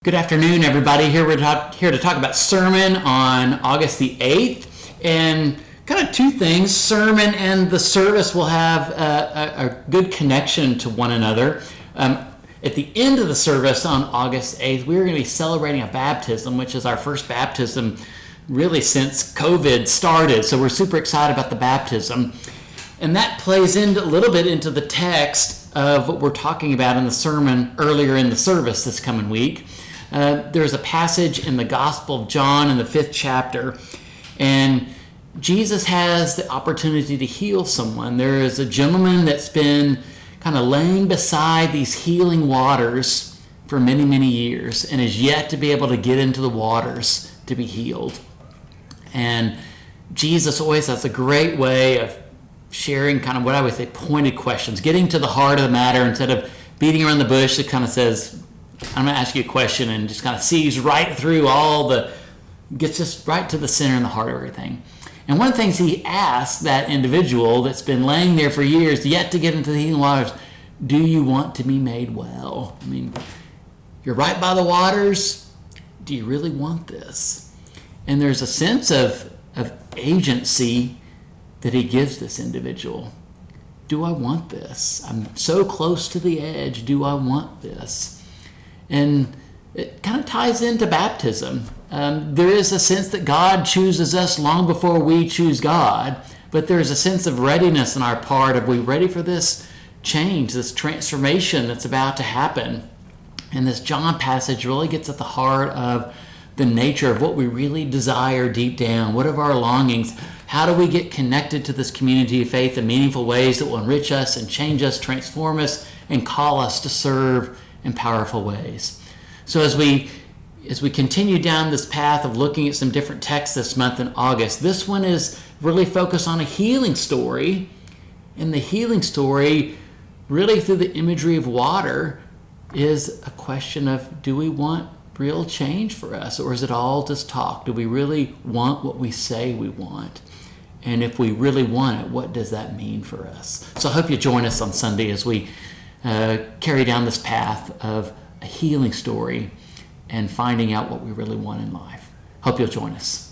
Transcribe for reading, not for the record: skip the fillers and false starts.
Good afternoon, everybody. Here to talk about sermon on August the 8th, and kind of two things. Sermon and the service will have a good connection to one another. At the end of the service on August 8th, we're going to be celebrating a baptism, which is our first baptism really since COVID started. So we're super excited about the baptism. And that plays in a little bit into the text of what we're talking about in the sermon earlier in the service this coming week. There's a passage in the Gospel of John in the 5th chapter, and Jesus has the opportunity to heal someone. There is a gentleman that's been kind of laying beside these healing waters for many, many years and is yet to be able to get into the waters to be healed. And Jesus always has a great way of sharing kind of what I would say pointed questions, getting to the heart of the matter instead of beating around the bush. It kind of says, I'm going to ask you a question, and just kind of sees right through gets us right to the center and the heart of everything. And one of the things he asks that individual that's been laying there for years, yet to get into the healing waters, do you want to be made well? I mean, you're right by the waters. Do you really want this? And there's a sense of agency that he gives this individual. Do I want this? I'm so close to the edge. Do I want this? And it kind of ties into baptism. There is a sense that God chooses us long before we choose God, but there's a sense of readiness on our part. Are we ready for this change, this transformation that's about to happen? And this John passage really gets at the heart of the nature of what we really desire deep down. What are our longings? How do we get connected to this community of faith in meaningful ways that will enrich us and change us, transform us, and call us to serve in powerful ways? So as we continue down this path of looking at some different texts this month in August, this one is really focused on a healing story. And the healing story, really through the imagery of water, is a question of, do we want real change for us, or is it all just talk? Do we really want what we say we want? And if we really want it, what does that mean for us? So I hope you join us on Sunday as we carry down this path of a healing story and finding out what we really want in life. Hope you'll join us.